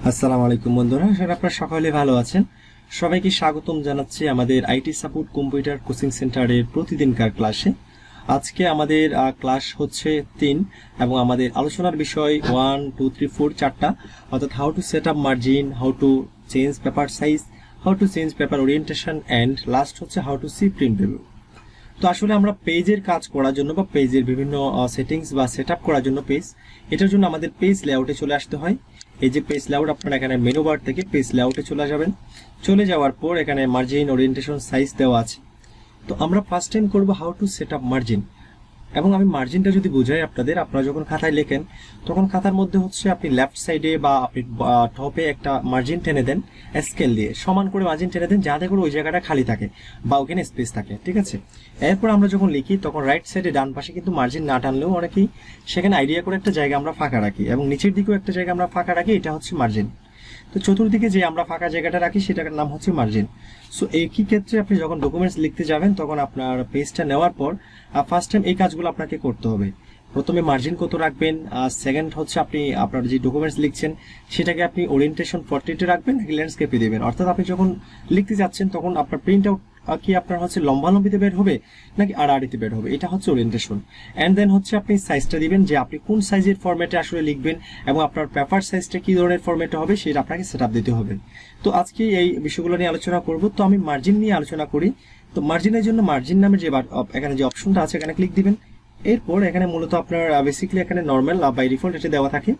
আসসালামু আলাইকুম বন্ধুরা, আশা করি আপনারা সকলে ভালো আছেন। সবাইকে স্বাগতম জানাচ্ছি আমাদের আইটি সাপোর্ট কম্পিউটার কোচিং সেন্টারের প্রতিদিনকার ক্লাসে। আজকে আমাদের ক্লাস হচ্ছে 3 এবং আমাদের আলোচনার বিষয় 1 2 3 4 চারটা, অর্থাৎ how to set up margin, how to change paper size, how to change paper orientation and last হচ্ছে how to see print review. তো আসলে আমরা পেজের কাজ করার জন্য বা পেজের বিভিন্ন সেটিংস বা সেটআপ করার জন্য এটার জন্য আমাদের পেজ লেআউটে চলে আসতে হয়। এই যে পেজ লেআউট, আপনারা এখানে মেনু বার থেকে পেজ লেআউটে চলে যাবেন। চলে যাওয়ার পর এখানে মার্জিন ওরিয়েন্টেশন সাইজ দেওয়া আছে। তো আমরা ফার্স্ট টাইম করব how to set up margin. এবং আমি মার্জিনটা যদি বুঝাই আপনারা যখন খাতায় লেখেন তখন খাতার মধ্যে হচ্ছে আপনি লেফট সাইডে বা আপনি টপে একটা মার্জিন টেনে দেন, স্কেল দিয়ে সমান করে মার্জিন টেনে দেন যাতে করে ওই জায়গাটা খালি থাকে বা ওখানে স্পেস থাকে, ঠিক আছে। এরপর আমরা যখন লিখি তখন রাইট সাইডে ডান পাশে কিন্তু মার্জিন না টানলেও অনেকেই সেখানে আইডিয়া করে একটা জায়গা আমরা ফাঁকা রাখি এবং নিচের দিকেও একটা জায়গা আমরা ফাঁকা রাখি, এটা হচ্ছে মার্জিন। তো চতুর্দিকে যে আমরা ফাঁকা জায়গাটা রাখি সেটার নাম হচ্ছে মার্জিন। সো একই ক্ষেত্রে আপনি যখন ডকুমেন্টস লিখতে যাবেন তখন আপনার পেজটা নেওয়ার পর ফার্স্ট টাইম এই কাজগুলো আপনাকে করতে হবে। প্রথমে মার্জিন কত রাখবেন, সেকেন্ড হচ্ছে আপনি আপনার যে ডকুমেন্টস লিখছেন সেটাকে আপনি ওরিয়েন্টেশন পোর্ট্রেটে রাখবেন নাকি ল্যান্ডস্কেপে দেবেন, অর্থাৎ আপনি যখন লিখতে যাচ্ছেন তখন আপনার প্রিন্ট আউট কি আপনার হচ্ছে লম্বালম্বিতে বের হবে নাকি আড়াআড়িতে বের হবে, এটা হচ্ছে ওরিয়েন্টেশন। এন্ড দেন হচ্ছে আপনি সাইজটা দিবেন যে আপনি কোন সাইজের ফরম্যাটে আসলে লিখবেন এবং আপনার পেপার সাইজটা কি ধরনের ফরম্যাটে হবে সেটা আপনাকে সেটআপ দিতে হবে। তো আজকে এই বিষয়গুলো নিয়ে আলোচনা করব। তো আমি মার্জিন নিয়ে আলোচনা করি। তো মার্জিনের জন্য মার্জিন নামের যে এখানে যে অপশনটা আছে এখানে ক্লিক দিবেন। এরপর এখানে মূলত আপনার বেসিক্যালি এখানে নর্মাল বাই ডিফল্ট এটা দেওয়া থাকে।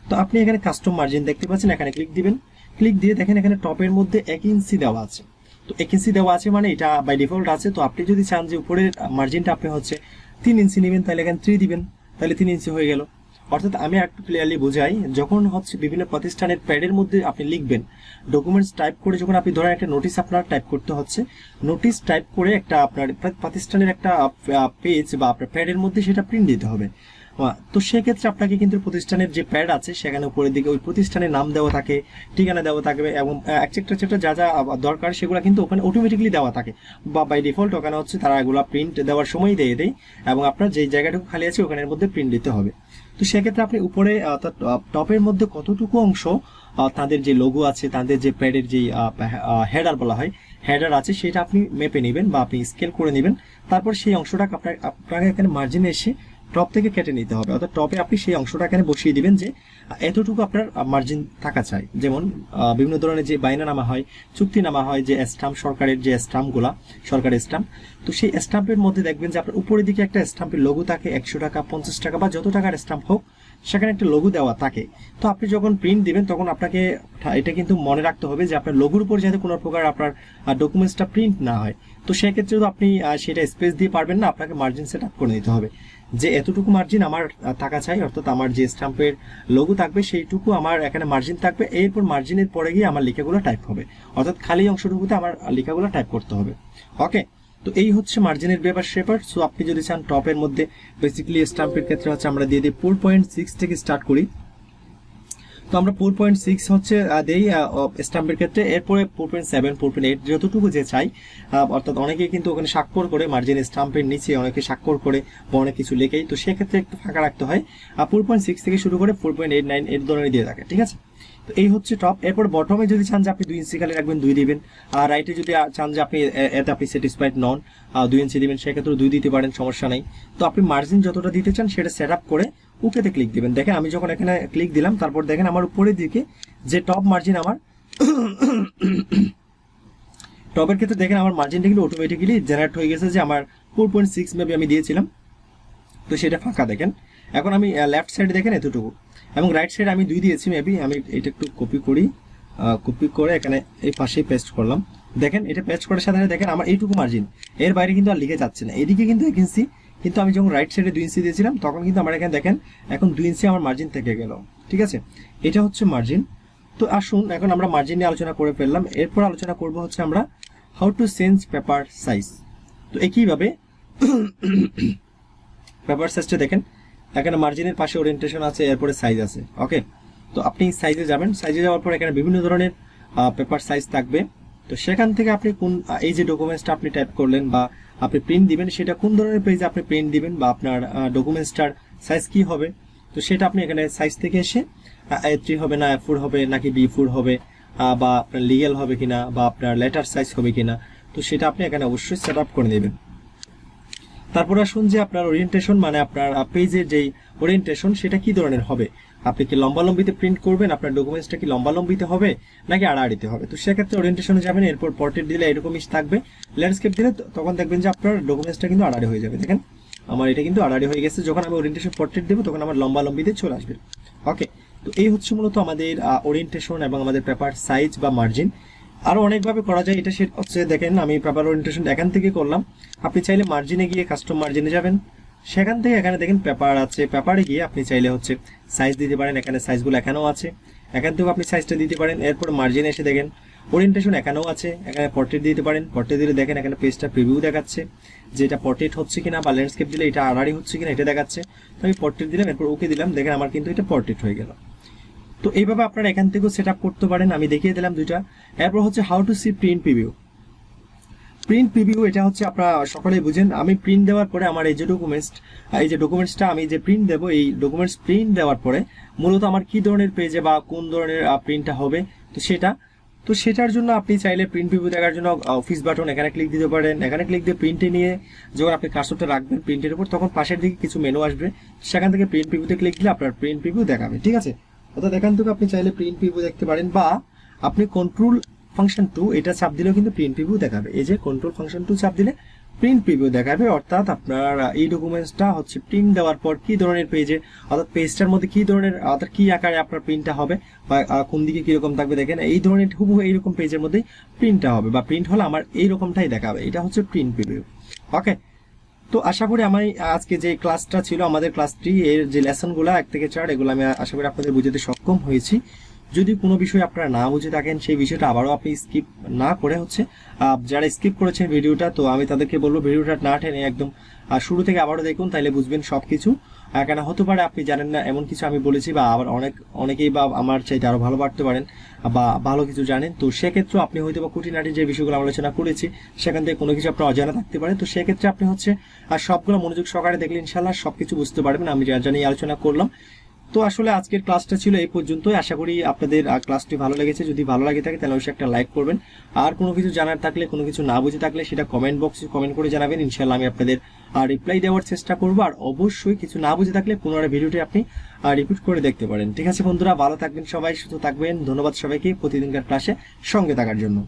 তো আপনি এখানে কাস্টম মার্জিন দেখতে পাচ্ছেন, এখানে ক্লিক দিবেন। ক্লিক দিয়ে দেখেন এখানে টপের মধ্যে 1 ইঞ্চি দেওয়া আছে। তো 1 ইঞ্চি দেওয়া আছে মানে এটা বাই ডিফল্ট আছে। তো আপনি যদি চান যে উপরের মার্জিনটা আপনি হচ্ছে 3 ইঞ্চি নেবেন তাহলে এখানে 3 দিবেন, তাহলে 3 ইঞ্চি হয়ে গেল। অর্থাৎ আমি একটু ক্লিয়ারলি বোঝাই, যখন হচ্ছে বিভিন্ন প্রতিষ্ঠানের প্যাডের মধ্যে আপনি লিখবেন, ডকুমেন্টস টাইপ করে যখন আপনি ধরেন একটা নোটিশ আপনার টাইপ করতে হচ্ছে, নোটিশ টাইপ করে একটা আপনার প্রতিষ্ঠানের একটা পেজ বা আপনার প্যাডের মধ্যে সেটা প্রিন্ট দিতে হবে। তো সেক্ষেত্রে আপনাকে কিন্তু প্রতিষ্ঠানের যে প্যাড আছে সেখানে উপরের দিকে ওই প্রতিষ্ঠানের নাম দেওয়া থাকে, ঠিকানা দেওয়া থাকবে এবং একটা যা যা দরকার সেগুলো কিন্তু ওখানে অটোমেটিকলি দেওয়া থাকে বা বাই ডিফল্ট ওখানে হচ্ছে তারা এগুলো প্রিন্ট দেওয়ার সময় দিয়ে দেয় এবং আপনার যেই জায়গাটুকু খালি আছে ওখানের মধ্যে প্রিন্ট দিতে হবে। তো সেক্ষেত্রে আপনি উপরে টপের মধ্যে কতটুকু অংশ তাদের যে লোগো আছে, তাদের যে প্যাডের যে হেডার বলা হয় হেডার আছে সেটা আপনি মেপে নেবেন বা আপনি স্কেল করে নেবেন। তারপর সেই অংশটাকে আপনাকে এখানে মার্জিনে এসে টপ থেকে কেটে নিতে হবে, অর্থাৎ টপে আপনি সেই অংশটা এখানে বসিয়ে দিবেন যে এতটুকু আপনার মার্জিন থাকা চাই। যেমন বিভিন্ন ধরনের যে বাইনানামা হয়, চুক্তিনামা হয়, যে স্ট্যাম্প সরকারের যে স্ট্যাম্পগুলা সরকারি স্ট্যাম্প, তো সেই স্ট্যাম্পের মধ্যে দেখবেন যে আপনার উপরের দিকে একটা স্ট্যাম্পের লোগো থাকে, 100 টাকা 50 টাকা বা যত টাকার স্ট্যাম্প হোক সেখানে একটা লোগো দেওয়া থাকে। তো আপনি যখন প্রিন্ট দিবেন তখন আপনাকে এটা কিন্তু মনে রাখতে হবে যে আপনার লোগোর উপর যাতে কোনো প্রকার আপনার ডকুমেন্টসটা প্রিন্ট না হয়। তো সেক্ষেত্রে তো আপনি সেটা স্পেস দিয়ে পারবেন না, আপনাকে মার্জিন সেট আপ করে নিতে হবে যে এতটুকু মার্জিন আমার থাকা চাই, অর্থাৎ আমার যে স্ট্যাম্পের লোগো থাকবে সেইটুকু আমার এখানে মার্জিন থাকবে। এরপর মার্জিনের পরে গিয়ে আমার লেখাগুলো টাইপ হবে, অর্থাৎ খালি অংশটুকুতে আমার লেখাগুলো টাইপ করতে হবে। ওকে, তো এই হচ্ছে মার্জিনের ব্যাপার স্যাপার। সো আপনি যদি চান টপের মধ্যে বেসিক্যালি স্ট্যাম্পের ক্ষেত্রে হচ্ছে আমরা দিয়ে দিই 4.6 থেকে স্টার্ট করি। তো আমরা 4.6 হচ্ছে দেই স্ট্যাম্পের ক্ষেত্রে। এরপরে 4.7 4.8 যতটুকু যে চাই, অর্থাৎ অনেকে কিন্তু ওখানে স্বাক্ষর করে মার্জিন স্ট্যাম্পের নিচে অনেকে স্বাক্ষর করে বা অনেক কিছু লেখেই, তো সেক্ষেত্রে একটু ফাঁকা রাখতে হয়। 4.6 থেকে শুরু করে 4.89 এর ধরনের দিয়ে থাকে, ঠিক আছে। তো এই হচ্ছে টপ। এরপর বটমে যদি চান যে আপনি 2 ইঞ্চি খালি রাখবেন 2 দিবেন, আর রাইটে যদি চান যে আপনি এতে আপনি স্যাটিসফাইড নন 2 ইঞ্চি দিবেন, সেক্ষেত্রে 2 দিতে পারেন, সমস্যা নাই। তো আপনি মার্জিন যতটা দিতে চান সেটা সেট আপ করে ওকেতে ক্লিক দিবেন। দেখেন আমি যখন এখানে ক্লিক দিলাম তারপর দেখেন আমার উপরের দিকে যে টপ মার্জিন আমার টপের ক্ষেত্রে দেখেন আমার মার্জিনটা কিন্তু অটোমেটিক্যালি জেনারেট হয়ে গেছে যে আমার 4.6 মেবি আমি দিয়েছিলাম, তো সেটা ফাঁকা দেখেন। এখন আমি লেফট সাইডে দেখেন এতটুকু এবং রাইট সাইডে আমি 2 দিয়েছি মেবি। আমি এটা একটু কপি করি, কপি করে এখানে এই পাশেই পেস্ট করলাম। দেখেন এটা পেস্ট করার সাথে দেখেন আমার এইটুকু মার্জিন, এর বাইরে কিন্তু আর লিখে যাচ্ছে না। এদিকে কিন্তু 1 ইঞ্চি, কিন্তু আমি যখন রাইট সাইডে 2 ইঞ্চি দিয়েছিলাম তখন কিন্তু আমার এখানে দেখেন এখন 2 ইঞ্চি আমার মার্জিন থেকে গেল, ঠিক আছে। এটা হচ্ছে মার্জিন। তো আসুন এখন আমরা মার্জিন নিয়ে আলোচনা করে ফেললাম। এরপর আলোচনা করব হচ্ছে আমরা how to change paper size. তো একইভাবে পেপার সাইজটা দেখেন এখানে মার্জিনের পাশে ওরিয়েন্টেশন আছে, এরপরে সাইজ আছে। ওকে, তো আপনি সাইজে যাবেন, সাইজে যাওয়ার পর এখানে বিভিন্ন ধরনের পেপার সাইজ থাকবে। তো সেখান থেকে আপনি কোন এই যে ডকুমেন্টসটা আপনি টাইপ করলেন বা আপনি প্রিন্ট দিবেন সেটা কোন ধরনের পেজে আপনি প্রিন্ট দিবেন বা আপনার ডকুমেন্টসটার সাইজ কি হবে, তো সেটা আপনি এখানে সাইজ থেকে এসে A3 হবে না A4 হবে নাকি B4 হবে, বা আপনার লিগ্যাল হবে কিনা বা আপনার লেটার সাইজ হবে কিনা, তো সেটা আপনি এখানে অবশ্যই সেট আপ করে নেবেন। তারপর আসুন যে আপনার ওরিয়েন্টেশন মানে আপনার পেজের যেই ওরিয়েন্টেশন সেটা কি ধরনের হবে। আপনি কি লম্বালম্বিতে প্রিন্ট করবেন, আপনার ডকুমেন্টসটা কি লম্বালম্বিতে হবে নাকি আড়াআড়িতে হবে। তো সেক্ষেত্রে ওরিয়েন্টেশনে যাবেন, এরপর পোর্ট্রেট দিলে এরকমই থাকবে, ল্যান্ডস্কেপ দিলে তখন দেখবেন যে আপনার ডকুমেন্টসটা কিন্তু আড়াআড়ি হয়ে যাবে। দেখেন আমার এটা কিন্তু আড়াআড়ি হয়ে গেছে, যখন আমি ওরিয়েন্টেশন পোর্ট্রেট দেবো তখন আমার লম্বালম্বিতে চলে আসবে। ওকে, তো এই হচ্ছে মূলত আমাদের ওরিয়েন্টেশন এবং আমাদের পেপার সাইজ বা মার্জিন। আরো অনেকভাবে করা যায়, এটা সেটা হচ্ছে দেখেন আমি পেপার ওরিয়েন্টেশন এখান থেকে করলাম। আপনি চাইলে মার্জিনে গিয়ে কাস্টম মার্জিনে যাবেন, সেখান থেকে এখানে দেখেন পেপার আছে, পেপারে গিয়ে আপনি চাইলে হচ্ছে সাইজ দিতে পারেন, এখানে সাইজগুলো এখানেও আছে, এখান থেকেও আপনি সাইজটা দিতে পারেন। এরপর মার্জিনে এসে দেখেন ওরিয়েন্টেশন এখানেও আছে, এখানে পোর্ট্রেট দিতে পারেন, পোর্ট্রেট দিলে দেখেন এখানে পেজটা প্রিভিউ দেখাচ্ছে যে এটা পোর্ট্রেট হচ্ছে কিনা, বা ল্যান্ডস্কেপ দিলে এটা আড়াআড়ি হচ্ছে কিনা এটা দেখাচ্ছে। তো আমি পোর্ট্রেট দিলাম, এরপর ওকে দিলাম, দেখেন আমার কিন্তু এটা পোর্ট্রেট হয়ে গেল। তো এইভাবে আপনারা এখান থেকেও সেট আপ করতে পারেন, আমি দেখিয়ে দিলাম দুইটা। এরপর হচ্ছে how to see print preview. Print preview এটা হচ্ছে আপনারা সকলেই বুঝেন, আমি প্রিন্ট দেওয়ার পরে আমার এই যে ডকুমেন্টসটা আমি যে প্রিন্ট দেবো, এই ডকুমেন্টস প্রিন্ট দেওয়ার পরে মূলত আমার কি ধরনের পেজে বা কোন ধরনের প্রিন্টটা হবে, তো সেটার জন্য আপনি চাইলে প্রিন্ট প্রিভিউ দেখার জন্য অফিস বাটন এখানে ক্লিক দিতে পারেন। এখানে ক্লিক দিয়ে প্রিন্টে নিয়ে যখন আপনি কার্সরটা রাখবেন প্রিন্টের উপর, তখন পাশের দিকে কিছু মেনু আসবে, সেখান থেকে প্রিন্ট প্রিভিউতে ক্লিক দিলে আপনার প্রিন্ট প্রিভিউ দেখাবে। ঠিক আছে, অর্থাৎ এখান থেকে আপনি চাইলে প্রিন্ট প্রিভিউ দেখতে পারেন, বা আপনি কন্ট্রোল ফাংশন 2 এটা চাপ দিলেও কিন্তু প্রিন্ট প্রিভিউ দেখাবে। এই যে কন্ট্রোল ফাংশন 2 চাপ দিলে প্রিন্ট প্রিভিউ দেখাবে, অর্থাৎ আপনার এই ডকুমেন্টসটা হচ্ছে প্রিন্ট দেওয়ার পর কি ধরনের পেজে, অর্থাৎ পেজটার মধ্যে কি ধরনের, অর্থাৎ কি আকারে আপনার প্রিন্টটা হবে বা কোন দিকে কিরকম থাকবে। দেখেন এই ধরনের হুবহু এইরকম পেজের মধ্যেই প্রিন্টটা হবে, বা প্রিন্ট হলে আমার এইরকমটাই দেখাবে। এটা হচ্ছে প্রিন্ট প্রিভিউ। ওকে, তো আশা করি আমি আজকে যে ক্লাসটা ছিল আমাদের ক্লাস 3 এর যে লেসনগুলো 1 থেকে 4 এগুলো আমি আশা করি আপনাদের বুঝাতে সক্ষম হয়েছি। যদি কোনো বিষয় আপনারা না বুঝে থাকেন সেই বিষয়টা আবারও আপনি স্কিপ না করে হচ্ছে যারা স্কিপ করেছেন ভিডিওটা, তো আমি তাদেরকে বলবো ভিডিওটা না টেনে একদম শুরু থেকে আবারও দেখুন, তাইলে বুঝবেন সবকিছু। কেন হতে পারে আপনি জানেন না এমন কিছু আমি বলেছি, বা আবার অনেকেই বা আমার চাইতে আরো ভালো পারতে পারেন বা ভালো কিছু জানেন, তো সেক্ষেত্রে আপনি হয়তো বা খুঁটিনাটি যে বিষয়গুলো আলোচনা করেছি সেখান থেকে কোনো কিছু আপনার অজানা থাকতে পারে। তো সেক্ষেত্রে আপনি হচ্ছে সবগুলো মনোযোগ সহকারে দেখলে ইনশাল্লাহ সবকিছু বুঝতে পারবেন আমি যা জানি আলোচনা করলাম। তো আসলে আজকের ক্লাসটা ছিল এই পর্যন্তই, আশা করি আপনাদের ক্লাসটি ভালো লেগেছে। যদি ভালো লাগে থাকে তাহলে অবশ্যই একটা লাইক করবেন, আর কোনো কিছু জানার থাকলে, কোনো কিছু না বুঝে থাকলে সেটা কমেন্ট বক্সে কমেন্ট করে জানাবেন, ইনশাল্লাহ আমি আপনাদের রিপ্লাই দেওয়ার চেষ্টা করবো। আর অবশ্যই কিছু না বুঝে থাকলে পুনরায় ভিডিওটি আপনি রিপিট করে দেখতে পারেন। ঠিক আছে বন্ধুরা, ভালো থাকবেন সবাই, সুস্থ থাকবেন। ধন্যবাদ সবাইকে প্রতিদিনকার ক্লাসে সঙ্গে থাকার জন্য।